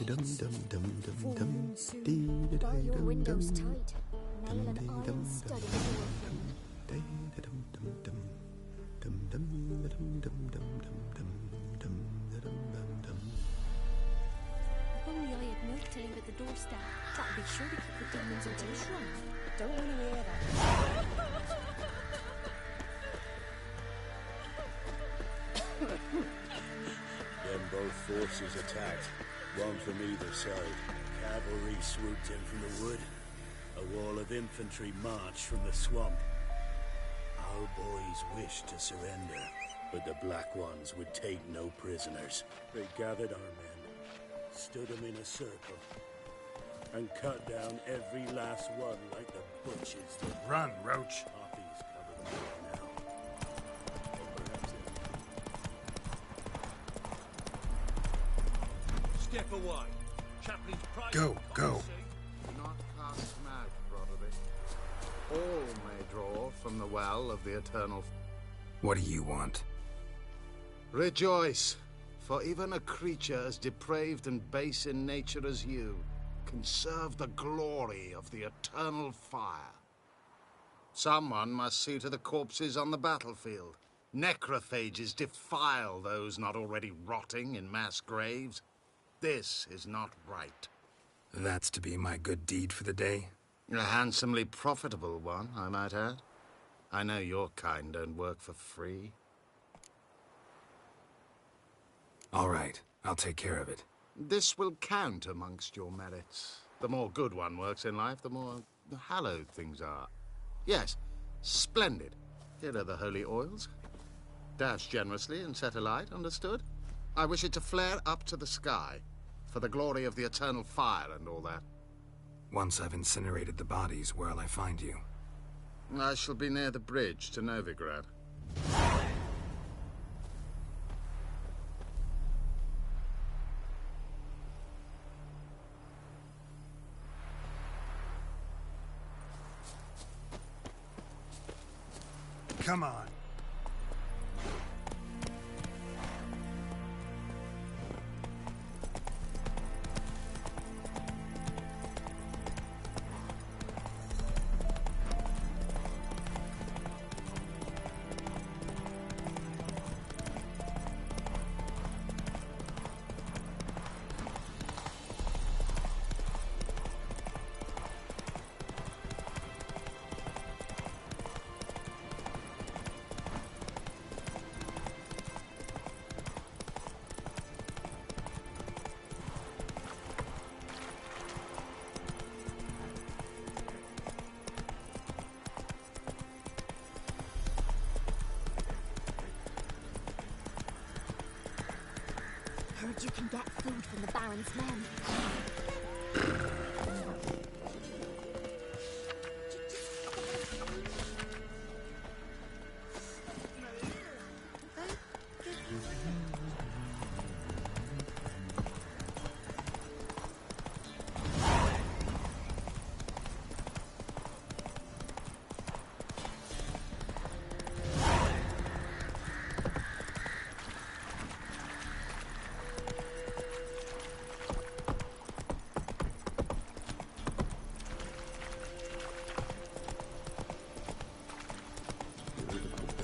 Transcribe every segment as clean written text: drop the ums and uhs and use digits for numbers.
Full moon soon. Bar your windows tight. Nell and I'll study the If only I had milk to leave at the doorstep, that would be sure to keep the demons into the shrine. Don't want to hear that. Then both forces attacked, one from either side. Cavalry swooped in from the wood. A wall of infantry marched from the swamp. Our boys wished to surrender, but the Black Ones would take no prisoners. They gathered our men, stood them in a circle, and cut down every last one like the butchers that run, Roach. poppies covered the now. Step away. Chaplain's pride. Go. Do not cast mad, Roderick. All may draw from the well of the eternal. What do you want? Rejoice, for even a creature as depraved and base in nature as you can serve the glory of the eternal fire. Someone must see to the corpses on the battlefield. Necrophages defile those not already rotting in mass graves. This is not right. That's to be my good deed for the day? A handsomely profitable one, I might add. I know your kind don't work for free. All right, I'll take care of it. This will count amongst your merits. The more good one works in life, the more hallowed things are. Yes, splendid. Here are the holy oils. Dash generously and set alight, understood? I wish it to flare up to the sky, for the glory of the eternal fire and all that. Once I've incinerated the bodies, where'll I find you? I shall be near the bridge to Novigrad. Come on. Heard you can get food from the Baron's men.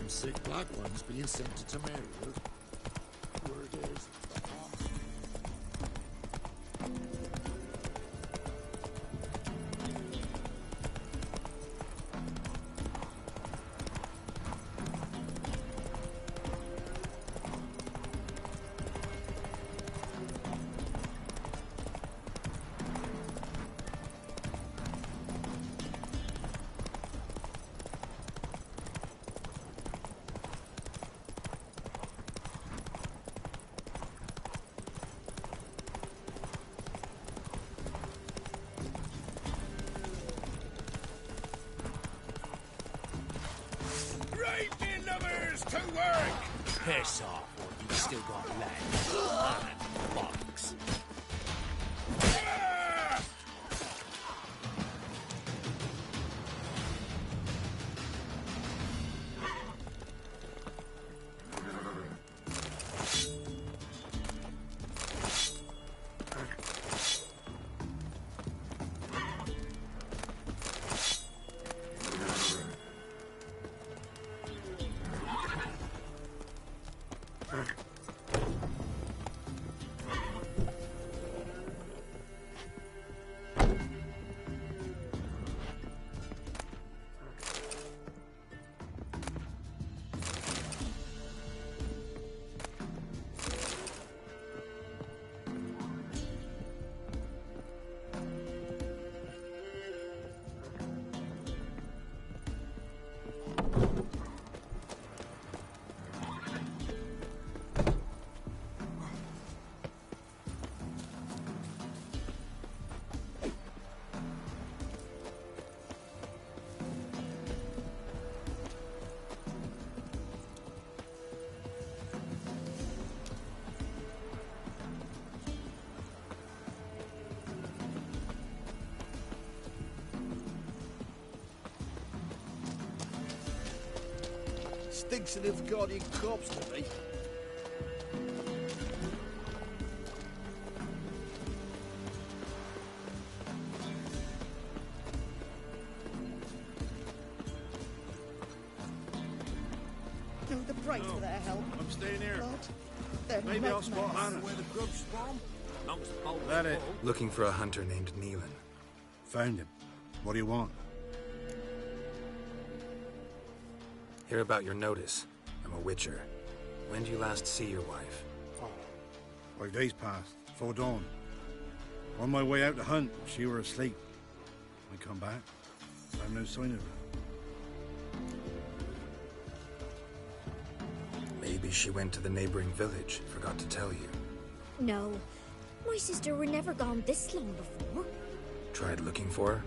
Sick Black Ones being sent to Temeria. Word is, To work! Piss off, or you've still got legs. And box. stinks of this guardian corpse to me. No, the price for their help. I'm staying here. Lord, they're Maybe I'll spot nightmares. Hannah. Where the grubs spawn? Long's the bowl That it. full. Looking for a hunter named Neelan. Found him. What do you want? Hear about your notice. I'm a witcher. When did you last see your wife? 5 days passed, before dawn. On my way out to hunt, she were asleep. I come back, I have no sign of her. Maybe she went to the neighboring village. Forgot to tell you. No. My sister were never gone this long before. Tried looking for her?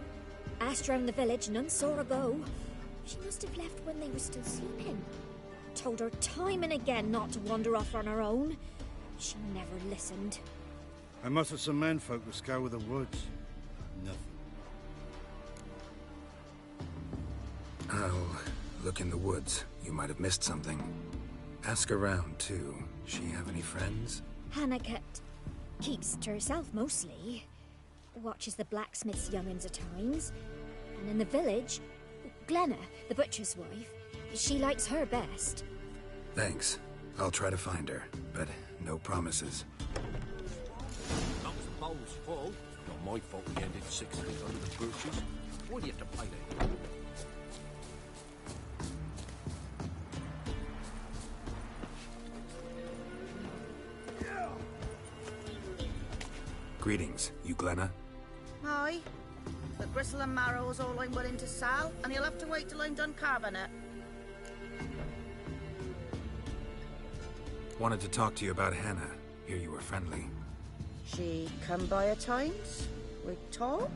Asked round the village, none saw her go. She must have left when they were still sleeping. Told her time and again not to wander off on her own. She never listened. I mustered some menfolk to scour the woods. Nothing. I'll look in the woods. You might have missed something. Ask around, too. She have any friends? Hannah keeps to herself mostly. Watches the blacksmith's young'uns at times. And in the village, Glenna, the butcher's wife, she likes her best. Thanks. I'll try to find her, but no promises. Long's the bowl's full. Not my fault we ended 6 feet under the bushes. Why do you have to play that? Greetings, you Glenna? Aye. But gristle and marrow is all I'm willing to sell, and you'll have to wait till I'm done carving it. Wanted to talk to you about Hannah. Hear you were friendly. She come by at times. We talk.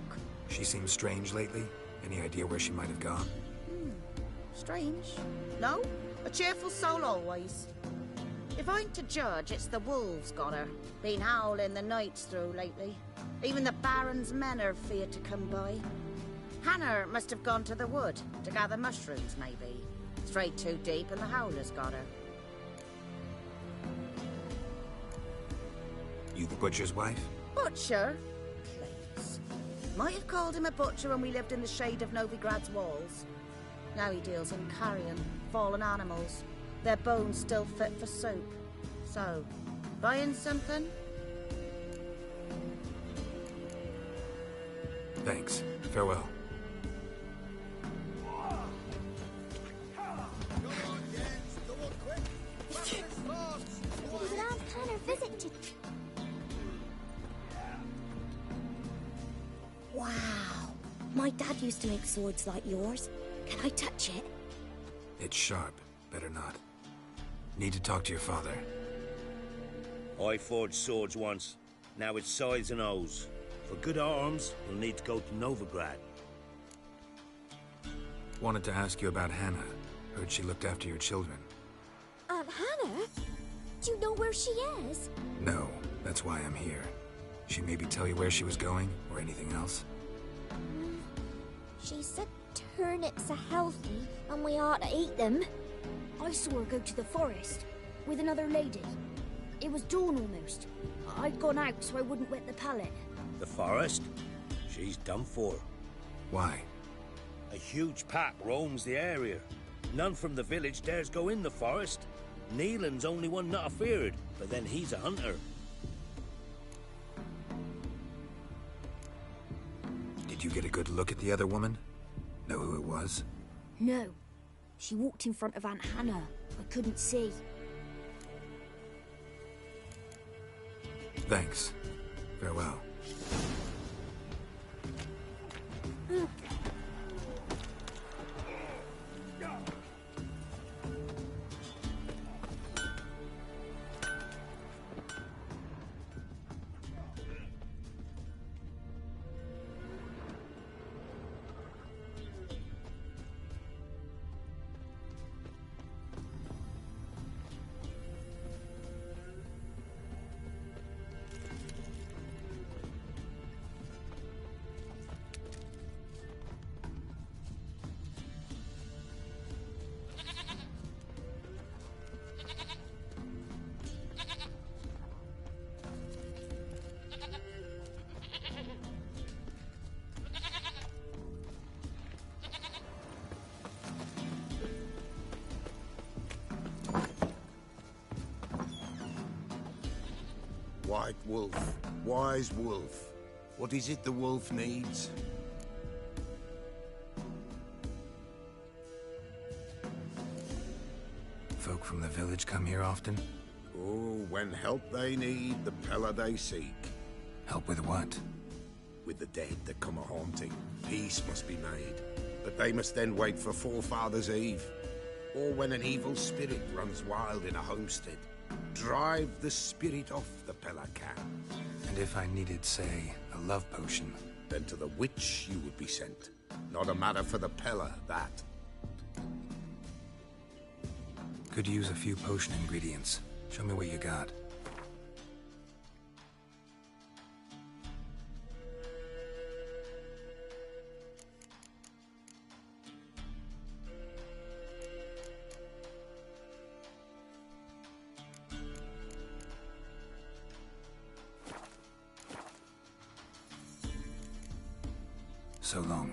She seems strange lately. Any idea where she might have gone? Strange. No, a cheerful soul always. If I'm to judge, it's the wolves got her. Been howling the nights through lately. Even the Baron's men are feared to come by. Hannah must have gone to the wood to gather mushrooms, maybe. Straight too deep and the howlers got her. You the butcher's wife? Butcher? Please. Might have called him a butcher when we lived in the shade of Novigrad's walls. Now he deals in carrion, fallen animals. Their bones still fit for soup. So, buying something? Thanks. Farewell. We would ask Hannah visit to... Wow. My dad used to make swords like yours. Can I touch it? It's sharp. Better not. Need to talk to your father. I forged swords once. Now it's sides and O's. For good arms, you'll need to go to Novigrad. Wanted to ask you about Hannah. Heard she looked after your children. Aunt Hannah? Do you know where she is? No, that's why I'm here. She maybe tell you where she was going, or anything else? She said turnips are healthy and we ought to eat them. I saw her go to the forest with another lady. It was dawn almost. I'd gone out so I wouldn't wet the pallet. The forest? She's done for. Why? A huge pack roams the area. None from the village dares go in the forest. Neelan's only one not afeared, but then he's a hunter. Did you get a good look at the other woman? Know who it was? No. She walked in front of Aunt Hannah. I couldn't see. Thanks. Farewell. White wolf. Wise wolf. What is it the wolf needs? Folk from the village come here often? Oh, when help they need, the Pella they seek. Help with what? With the dead that come a-haunting, peace must be made. But they must then wait for Forefathers' Eve. Or when an evil spirit runs wild in a homestead. Drive the spirit off the Pella can. And if I needed, say, a love potion? Then to the witch you would be sent. Not a matter for the Pella, that. Could use a few potion ingredients. Show me what you got. So long.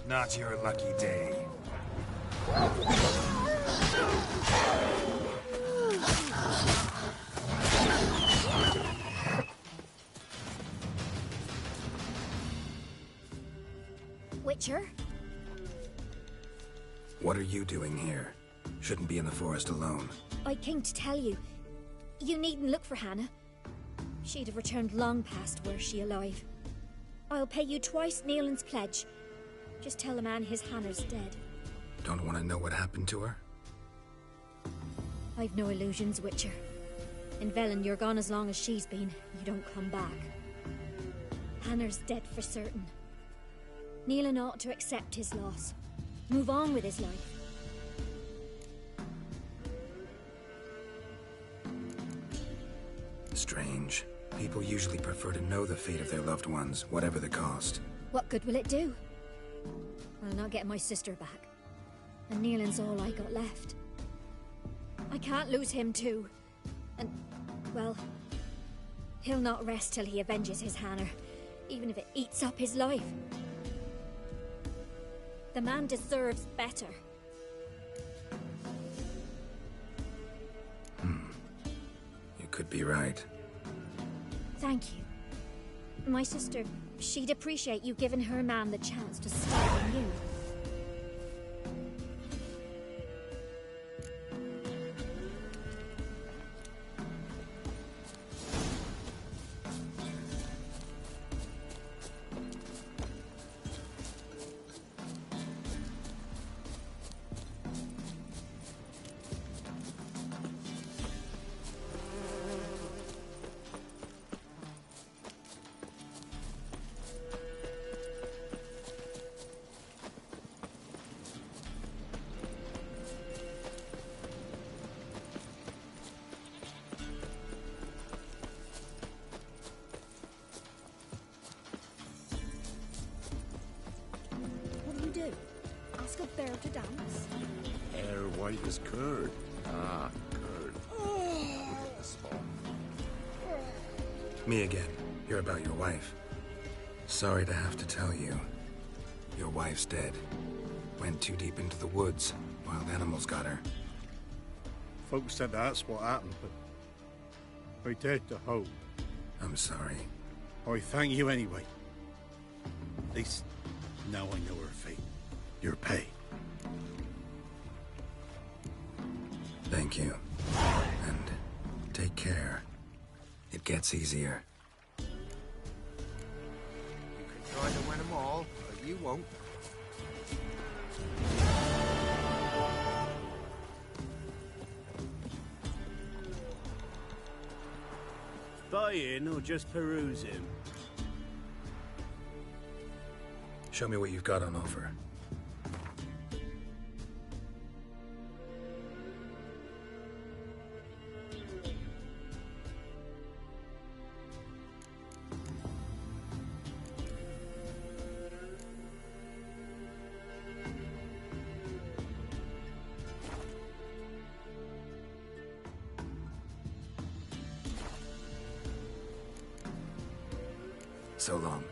Not your lucky day. Witcher? What are you doing here? Shouldn't be in the forest alone. I came to tell you. You needn't look for Hannah. She'd have returned long past were she alive. I'll pay you twice Nealon's pledge. Just tell the man his Hannah's dead. Don't want to know what happened to her? I've no illusions, Witcher. In Velen, you're gone as long as she's been. You don't come back. Hannah's dead for certain. Nealon ought to accept his loss. Move on with his life. Strange. People usually prefer to know the fate of their loved ones, whatever the cost. What good will it do? I'll not get my sister back. And Nealon's all I got left. I can't lose him too. And, well, he'll not rest till he avenges his Hannah, even if it eats up his life. The man deserves better. You could be right. Thank you. My sister, she'd appreciate you giving her man the chance to start anew. Ask a bear to dance? Hair white as curd. Ah, curd. Look at the spot. Me again. Hear about your wife. Sorry to have to tell you. Your wife's dead. Went too deep into the woods. Wild animals got her. Folks said that's what happened, but I dared to hope. I'm sorry. I thank you anyway. At least now I know her fate. Your pay. Thank you. And take care. It gets easier. You can try to win them all, but you won't. Buying or just perusing? Show me what you've got on offer. So long.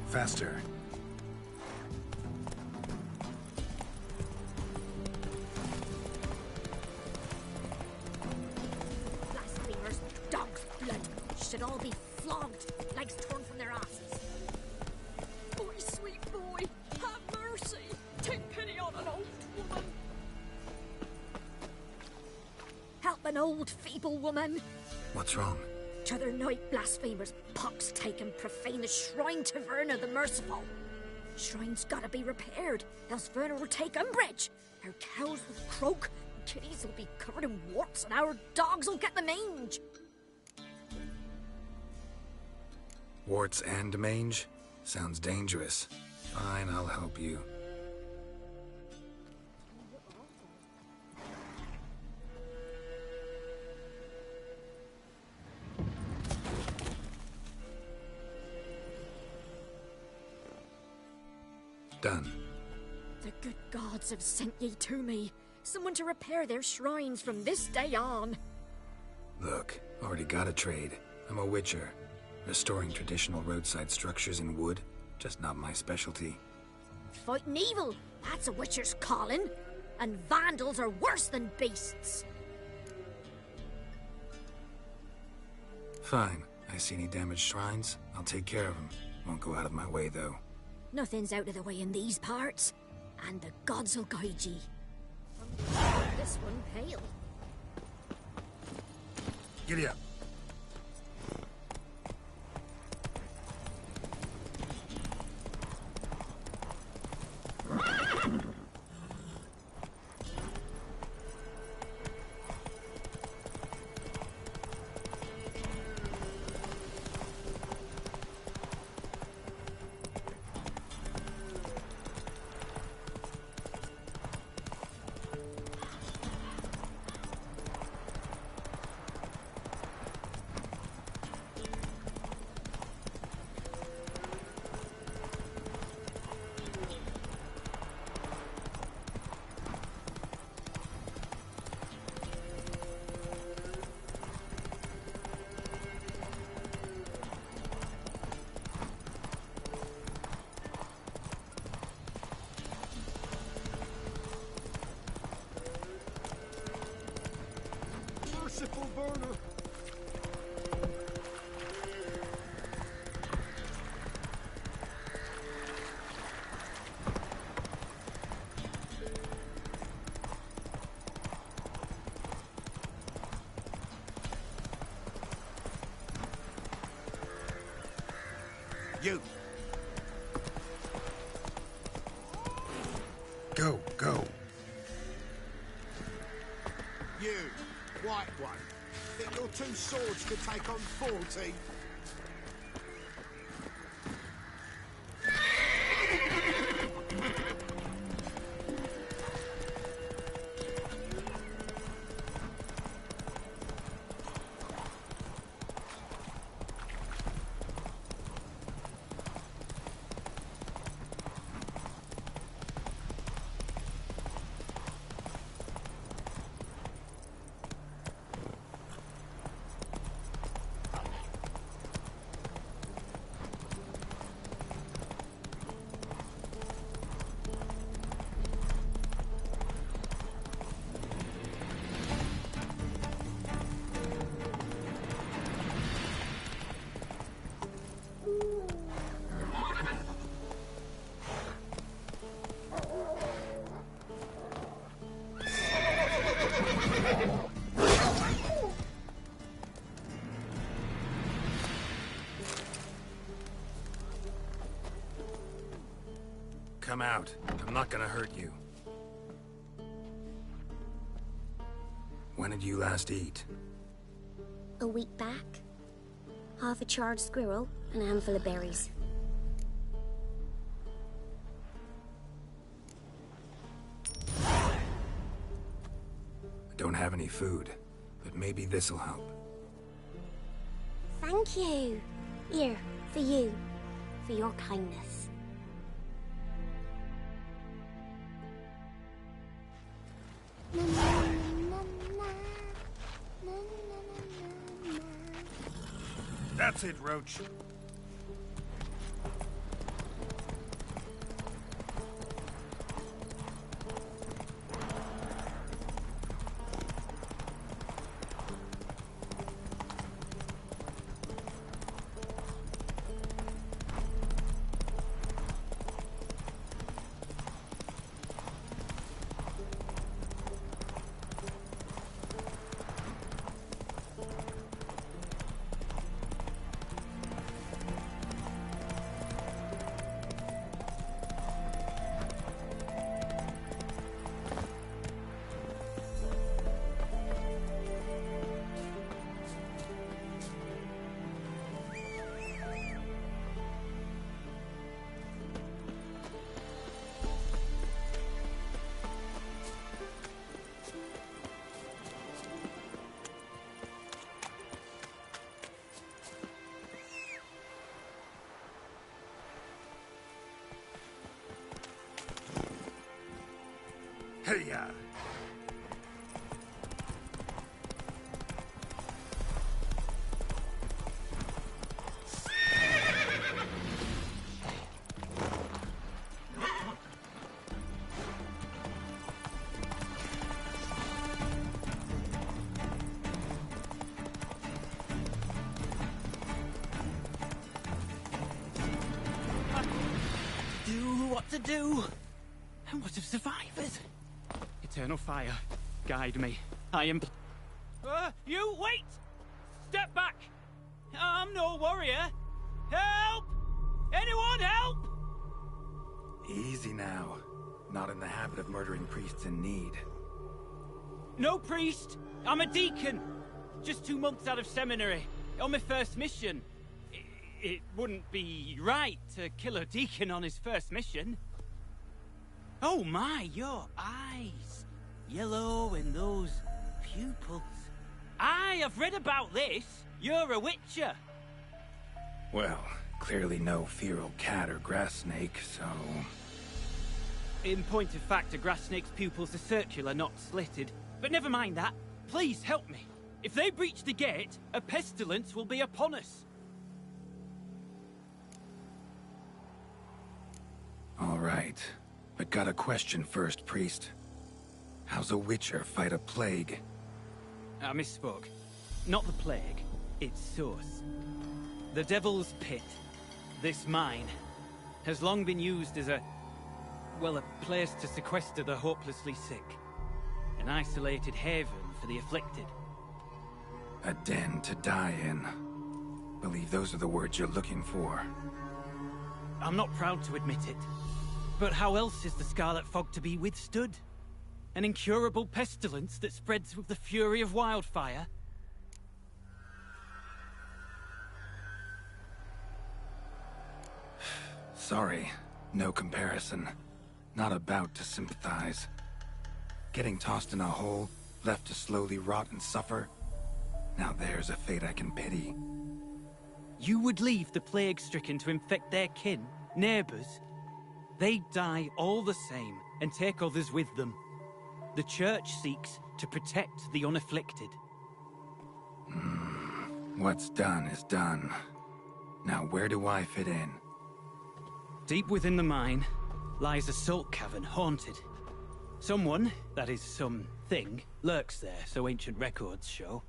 Faster. Blasphemers, dogs, should all be flogged, legs torn from their asses. Boy, sweet boy, have mercy. Take pity on an old woman. Help an old, feeble woman. What's wrong? T'other night, blasphemers pox take and profane the shrine to Verna the Merciful. Shrine's gotta be repaired, else Verna will take umbrage. Our cows will croak, kitties will be covered in warts, and our dogs will get the mange. Warts and mange? Sounds dangerous. Fine, I'll help you. Done. The good gods have sent ye to me. Someone to repair their shrines from this day on. Look, already got a trade. I'm a witcher. Restoring traditional roadside structures in wood, just not my specialty. Fighting evil, that's a witcher's calling. And vandals are worse than beasts. Fine. I see any damaged shrines, I'll take care of them. Won't go out of my way, though. Nothing's out of the way in these parts, and the gods will guide ye. This one pale. Giddy up. Merciful burner. You. Go, go. You, white one. Think your two swords could take on 40? Come out. I'm not gonna hurt you. When did you last eat? A week back. Half a charred squirrel and a handful of berries. I don't have any food, but maybe this'll help. Thank you. Here, for you. For your kindness. That's it, Roach. Hey-ya! What to do? And what of survivors? Eternal fire, guide me. I am... you wait! Step back! I'm no warrior. Help! Anyone help? Easy now. Not in the habit of murdering priests in need. No priest. I'm a deacon. Just 2 months out of seminary. On my first mission. It wouldn't be right to kill a deacon on his first mission. Oh my, your eyes. Yellow and those pupils. I have read about this. You're a witcher. Well, clearly no feral cat or grass snake, so... In point of fact, a grass snake's pupils are circular, not slitted. But never mind that. Please help me. If they breach the gate, a pestilence will be upon us. All right. But got a question first, priest. How's a witcher fight a plague? I misspoke. Not the plague, its source. The Devil's Pit, this mine, has long been used as a place to sequester the hopelessly sick. An isolated haven for the afflicted. A den to die in. Believe those are the words you're looking for. I'm not proud to admit it. But how else is the Scarlet Fog to be withstood? An incurable pestilence that spreads with the fury of wildfire? Sorry, no comparison. Not about to sympathize. Getting tossed in a hole, left to slowly rot and suffer? Now there's a fate I can pity. You would leave the plague-stricken to infect their kin, neighbors? They die all the same and take others with them. The Church seeks to protect the unafflicted. What's done is done. Now where do I fit in? Deep within the mine lies a salt cavern haunted. Someone, that is something, lurks there, so ancient records show.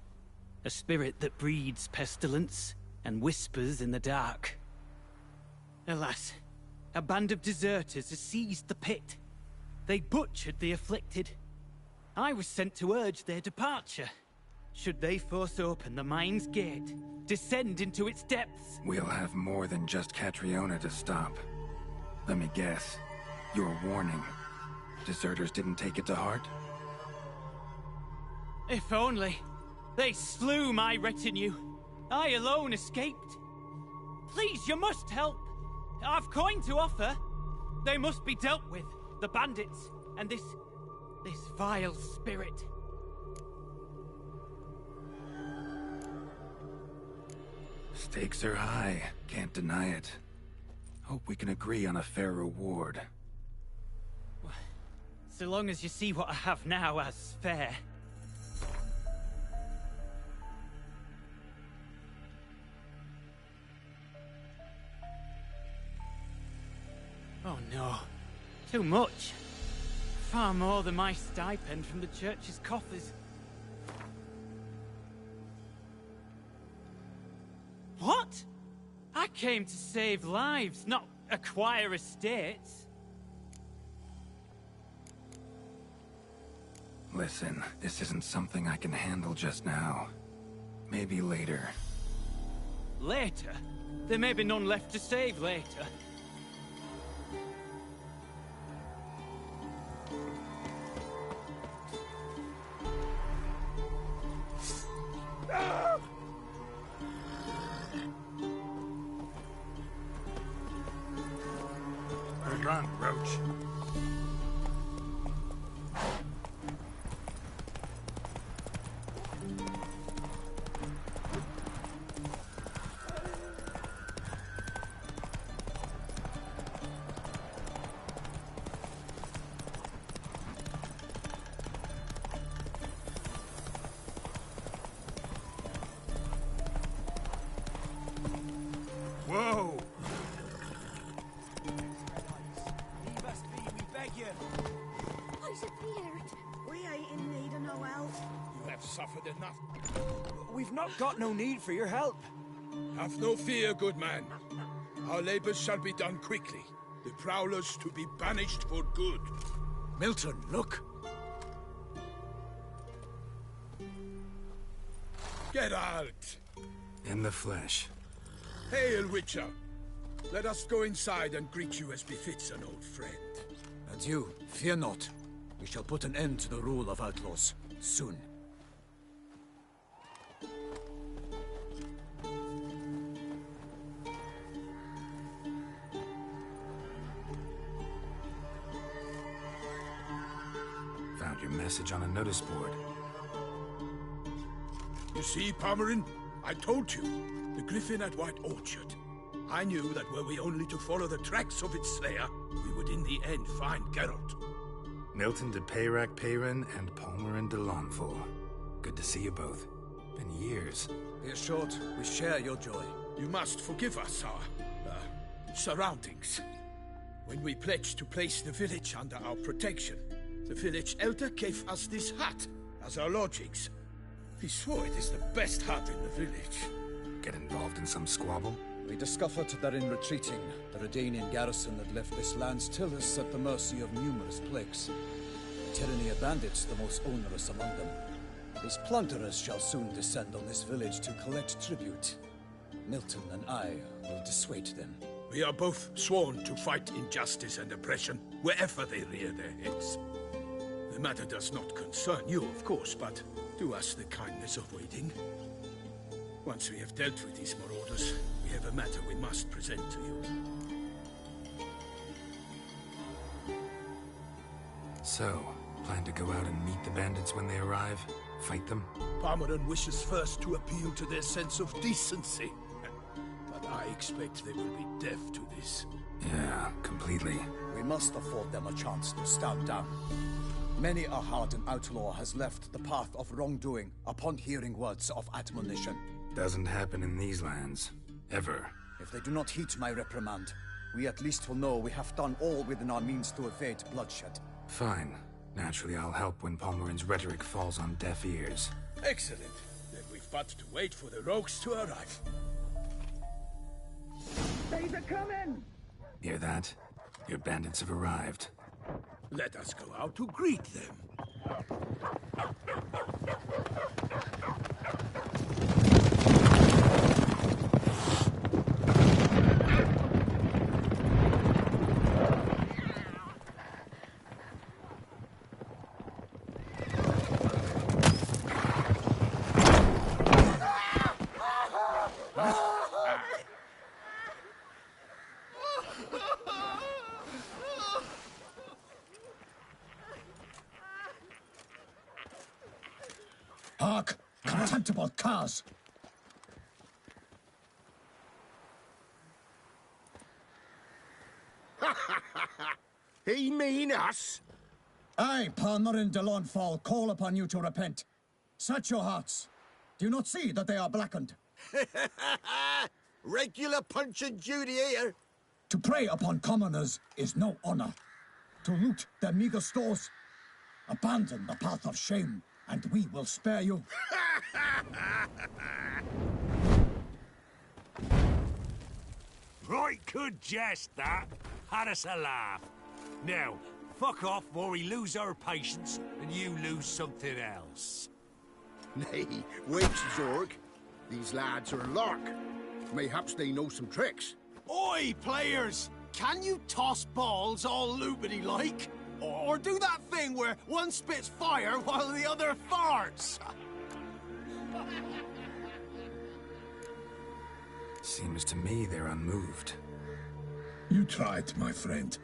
A spirit that breeds pestilence and whispers in the dark. Alas, a band of deserters has seized the pit. They butchered the afflicted. I was sent to urge their departure. Should they force open the mine's gate, descend into its depths... We'll have more than just Catriona to stop. Let me guess. Your warning. Deserters didn't take it to heart? If only. They slew my retinue. I alone escaped. Please, you must help. I've coin to offer. They must be dealt with. The bandits and this vile spirit. Stakes are high. Can't deny it. Hope we can agree on a fair reward. So long as you see what I have now as fair. Oh no. Too much. Far more than my stipend from the church's coffers. What? I came to save lives, not acquire estates. Listen, this isn't something I can handle just now. Maybe later. Later? There may be none left to save later. Run, Roach. suffered enough. We've not got no need for your help. Have no fear, good man. Our labors shall be done quickly. The prowlers to be banished for good. Milton, look! Geralt! In the flesh. Hail, Witcher! Let us go inside and greet you as befits an old friend. And you, fear not. We shall put an end to the rule of outlaws, soon. Found your message on a notice board. You see, Pomeran? I told you. The griffin at White Orchard. I knew that were we only to follow the tracks of its slayer, we would in the end find Geralt. Milton de Peyrac Peyran and Palmerin de Lawnful. Good to see you both. Been years. Be assured, we share your joy. You must forgive us our surroundings. When we pledged to place the village under our protection, the village elder gave us this hut as our lodgings. He swore it is the best hut in the village. Get involved in some squabble? We discovered that in retreating, the Redanian garrison had left this land's tillers at the mercy of numerous plagues. The tyranny of bandits the most onerous among them. These plunderers shall soon descend on this village to collect tribute. Milton and I will dissuade them. We are both sworn to fight injustice and oppression wherever they rear their heads. The matter does not concern you, of course, but do us the kindness of waiting. Once we have dealt with these marauders, we have a matter we must present to you. So, plan to go out and meet the bandits when they arrive? Fight them? Pomeran wishes first to appeal to their sense of decency. But I expect they will be deaf to this. Yeah, completely. We must afford them a chance to stand down. Many a hardened outlaw has left the path of wrongdoing upon hearing words of admonition. Doesn't happen in these lands. Ever. If they do not heed my reprimand, we at least will know we have done all within our means to evade bloodshed. Fine. Naturally, I'll help when Palmerin's rhetoric falls on deaf ears. Excellent. Then we've but to wait for the rogues to arrive. They're coming! Hear that? Your bandits have arrived. Let us go out to greet them. Hark! Contemptible curs! He mean us? I, Palmerin de Lawnfall, call upon you to repent. Search your hearts. Do you not see that they are blackened? Regular punch and duty here. To prey upon commoners is no honor. To loot their meager stores, abandon the path of shame, and we will spare you. Right good jest, that. Had us a laugh. Now, fuck off before we lose our patience and you lose something else. Nay, wait, Zorg. These lads are lark. Mayhaps they know some tricks. Oi, players! Can you toss balls all loopity-like? Or do that thing where one spits fire while the other farts? Seems to me they're unmoved. You tried, my friend.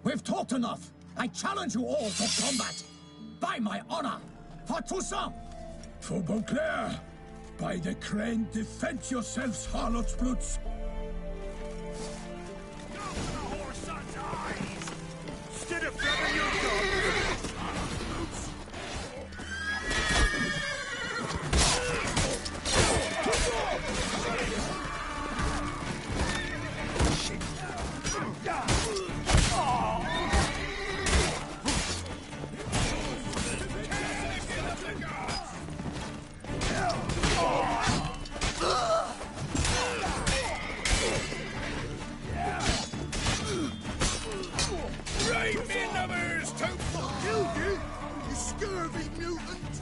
We've talked enough. I challenge you all to combat. By my honor. For Toussaint. For Beauclair. By the crane, defend yourselves, harlots brutes. Go for the whoreson's eyes! Instead of flapping your dog! Give me numbers, to fuck you scurvy mutant!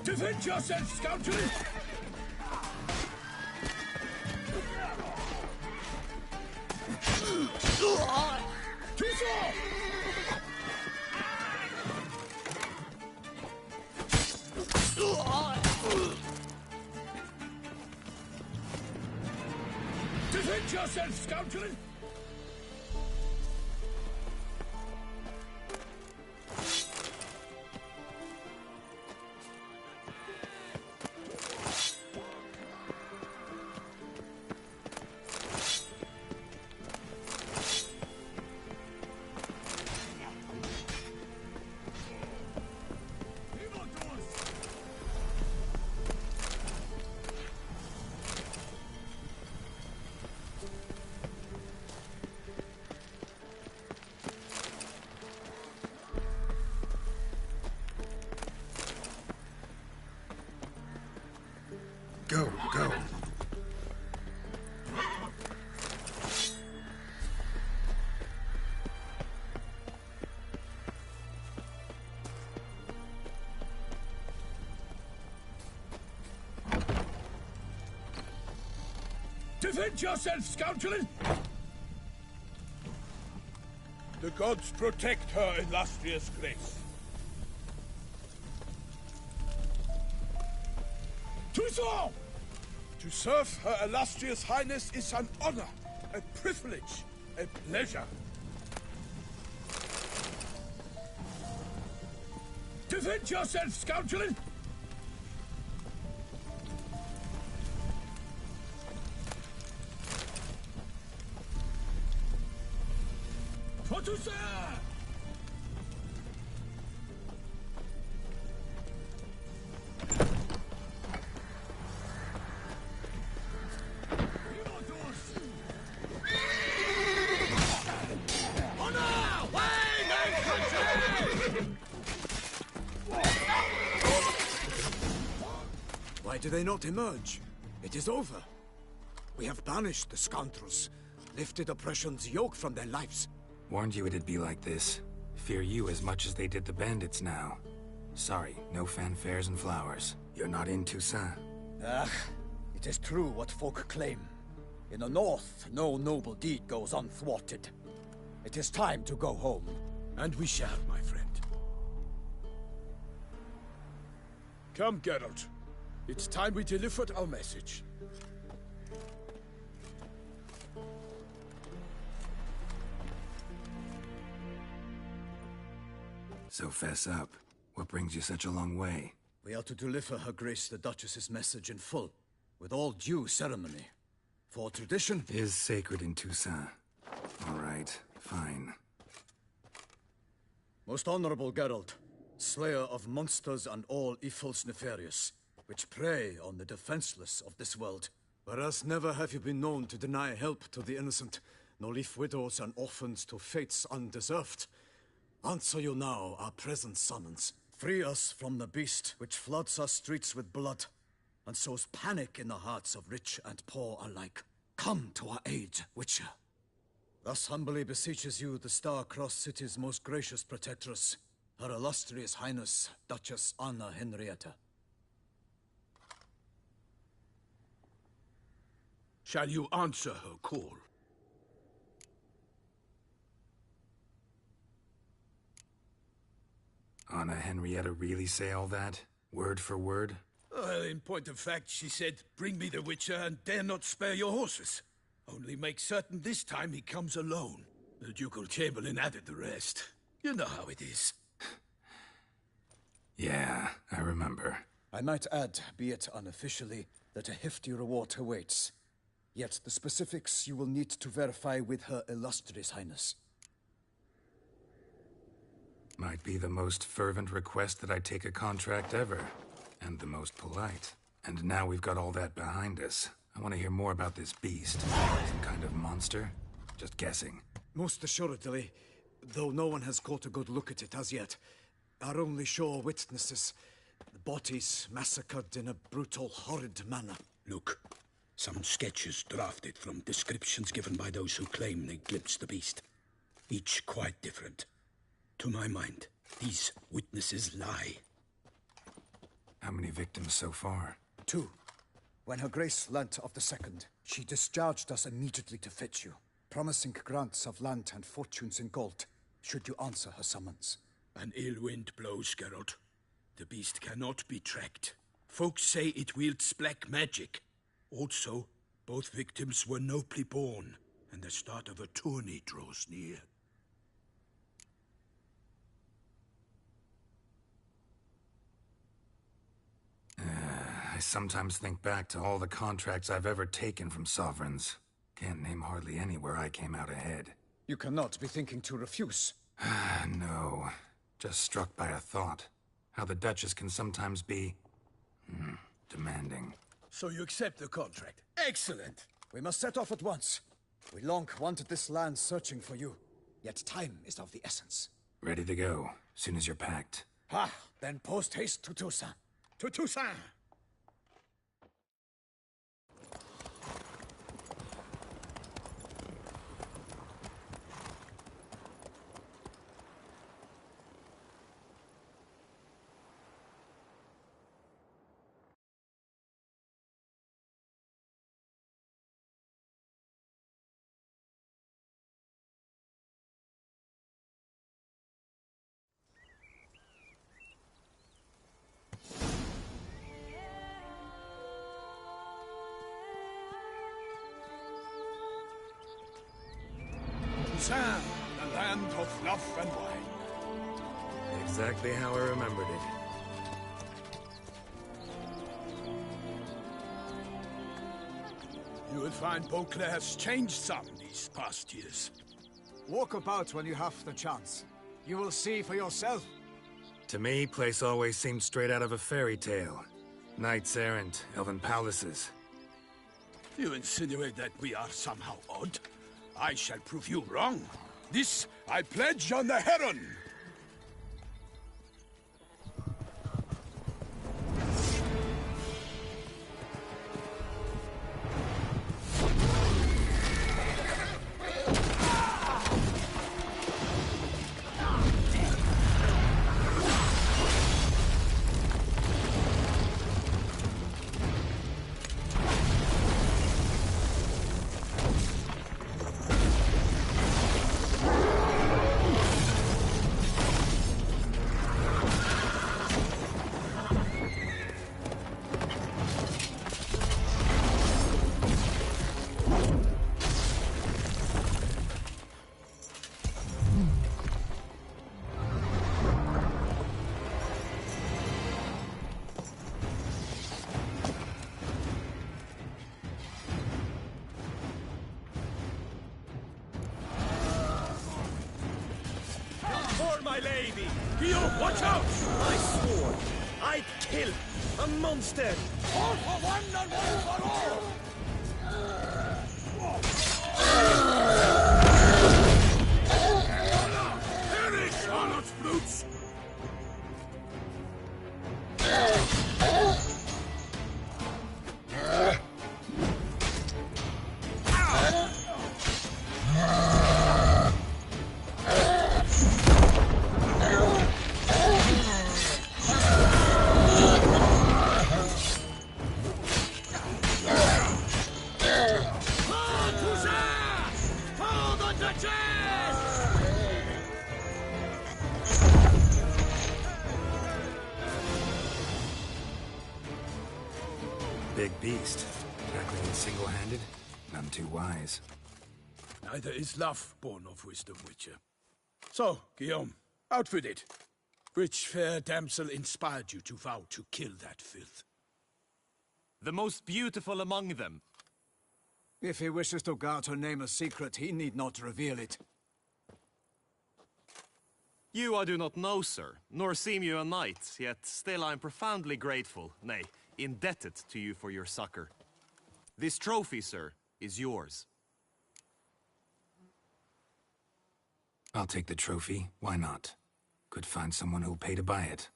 Defend yourself, scoundrel! Too far! Defend yourself, scoundrel! Go, go. Defend yourself, scoundrel! The gods protect her illustrious grace. Toussaint! To serve her illustrious highness is an honor, a privilege, a pleasure. Defend yourself, scoundrel! For Toussaint! Why do they not emerge? It is over. We have banished the scoundrels, lifted oppression's yoke from their lives. Warned you it'd be like this. Fear you as much as they did the bandits now. Sorry, no fanfares and flowers. You're not in Toussaint. Ah, it is true what folk claim. In the north, no noble deed goes unthwarted. It is time to go home. And we shall, my friend. Come, Geralt. It's time we delivered our message. So fess up. What brings you such a long way? We are to deliver Her Grace the Duchess's message in full, with all due ceremony. For tradition is sacred in Toussaint. All right, fine. Most honorable Geralt, slayer of monsters and all evils nefarious, which prey on the defenseless of this world. Whereas never have you been known to deny help to the innocent, nor leave widows and orphans to fates undeserved. Answer you now our present summons. Free us from the beast which floods our streets with blood, and sows panic in the hearts of rich and poor alike. Come to our aid, Witcher. Thus humbly beseeches you the Star-Crossed City's most gracious protectress, Her Illustrious Highness, Duchess Anna Henrietta. Shall you answer her call? Anna Henrietta really say all that? Word for word? In point of fact, she said, bring me the Witcher and dare not spare your horses. Only make certain this time he comes alone. The Ducal Chamberlain added the rest. You know how it is. Yeah, I remember. I might add, be it unofficially, that a hefty reward awaits. Yet the specifics you will need to verify with Her Illustrious Highness. Might be the most fervent request that I take a contract ever. And the most polite. And now we've got all that behind us. I want to hear more about this beast. Some kind of monster? Just guessing. Most assuredly, though no one has caught a good look at it as yet. Our only sure witnesses. The bodies massacred in a brutal, horrid manner. Look, some sketches drafted from descriptions given by those who claim they glimpsed the beast. Each quite different. To my mind, these witnesses lie. How many victims so far? 2. When Her Grace learnt of the second, she discharged us immediately to fetch you, promising grants of land and fortunes in gold, should you answer her summons. An ill wind blows, Geralt. The beast cannot be tracked. Folks say it wields black magic. Also, both victims were nobly born, and the start of a tourney draws near. I sometimes think back to all the contracts I've ever taken from sovereigns. Can't name hardly any where I came out ahead. You cannot be thinking to refuse. No. Just struck by a thought. How the Duchess can sometimes be... demanding. So you accept the contract? Excellent! We must set off at once. We long wanted this land searching for you. Yet time is of the essence. Ready to go, soon as you're packed. Then post haste to Toussaint. To Toussaint! Toussaint, the land of love and wine. Exactly how I remembered it. You will find Beauclair's changed some these past years. Walk about when you have the chance. You will see for yourself. To me, place always seemed straight out of a fairy tale. Knights errant, elven palaces. You insinuate that we are somehow odd? I shall prove you wrong. This I pledge on the Heron! My lady! Guillaume, watch out! I swore I'd kill a monster! All for one and one for all! Perish, Charlotte's brutes! Big beast. Tackling it single-handed? None too wise. Neither is love born of wisdom, Witcher. So, Guillaume, out with it. Which fair damsel inspired you to vow to kill that filth? The most beautiful among them. If he wishes to guard her name a secret, he need not reveal it. You I do not know, sir, nor seem you a knight, yet still I am profoundly grateful, nay, indebted to you for your succor. This trophy, sir, is yours. I'll take the trophy. Why not? Could find someone who'll pay to buy it.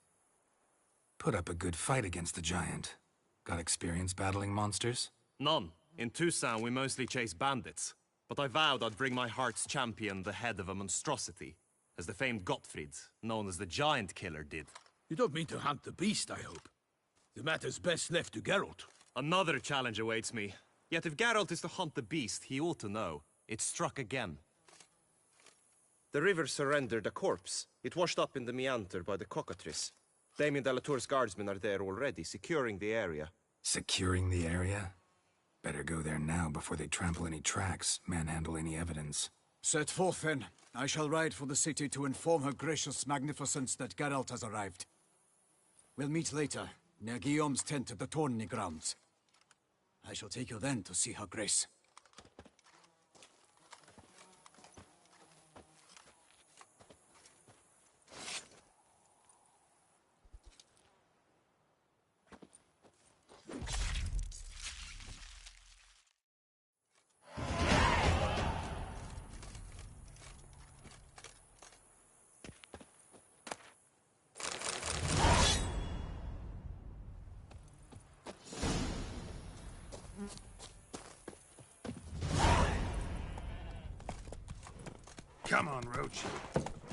Put up a good fight against the giant. Got experience battling monsters? None. In Tucson, we mostly chase bandits. But I vowed I'd bring my heart's champion the head of a monstrosity, as the famed Gottfried, known as the Giant Killer, did. You don't mean to hunt the beast, I hope. The matter's best left to Geralt. Another challenge awaits me. Yet if Geralt is to hunt the beast, he ought to know. It struck again. The river surrendered a corpse. It washed up in the meander by the cockatrice. Damien de la Tour's guardsmen are there already, securing the area. Securing the area? Better go there now before they trample any tracks, manhandle any evidence. Set forth, then. I shall ride for the city to inform her gracious magnificence that Geralt has arrived. We'll meet later, near Guillaume's tent at the Tourney grounds. I shall take you then to see her grace. Come on, Roach.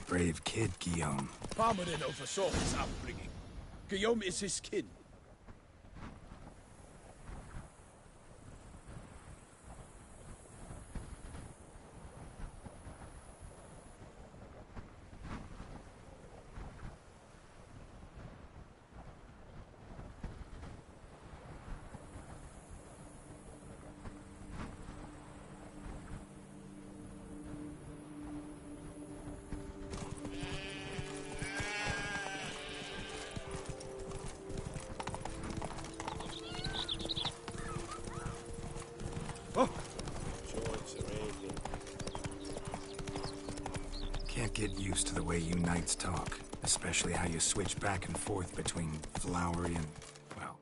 Brave kid, Guillaume. Parmanin oversaw his upbringing. Guillaume is his kin. Can't get used to the way you knights talk, especially how you switch back and forth between flowery and, well...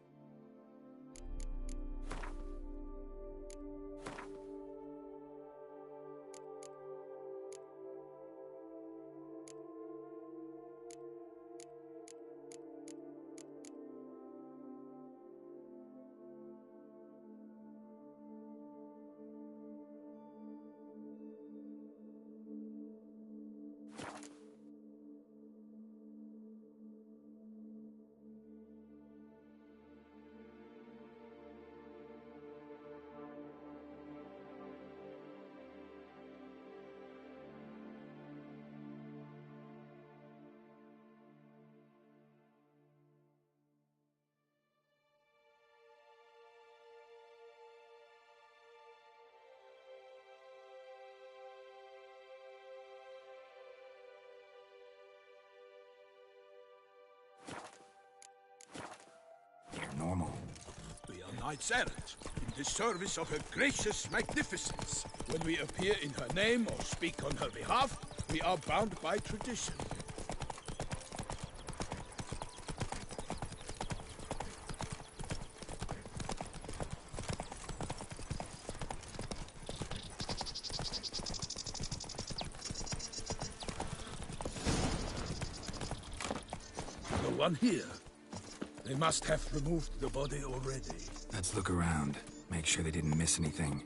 normal. We are knights errant, in the service of her gracious magnificence. When we appear in her name or speak on her behalf, we are bound by tradition. No one here. They must have removed the body already. Let's look around. Make sure they didn't miss anything.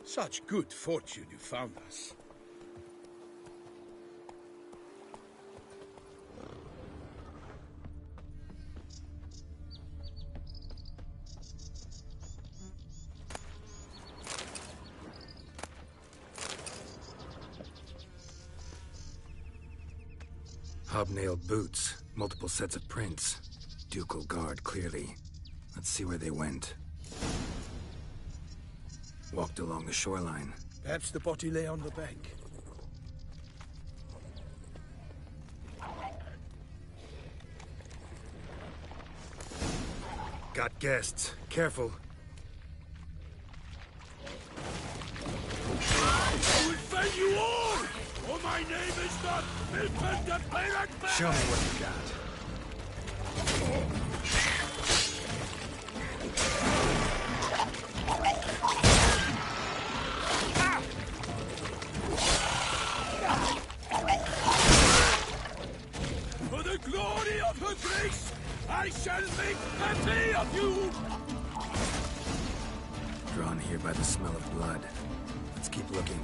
Such good fortune you found us. Hobnailed boots, multiple sets of prints. Ducal guard, clearly. Let's see where they went. Walked along the shoreline. Perhaps the body lay on the bank. Got guests. Careful. I will fell you all! For my name is not Milton the Pirate Man! Show me what you got. face! I shall make plenty of you! Drawn here by the smell of blood. Let's keep looking.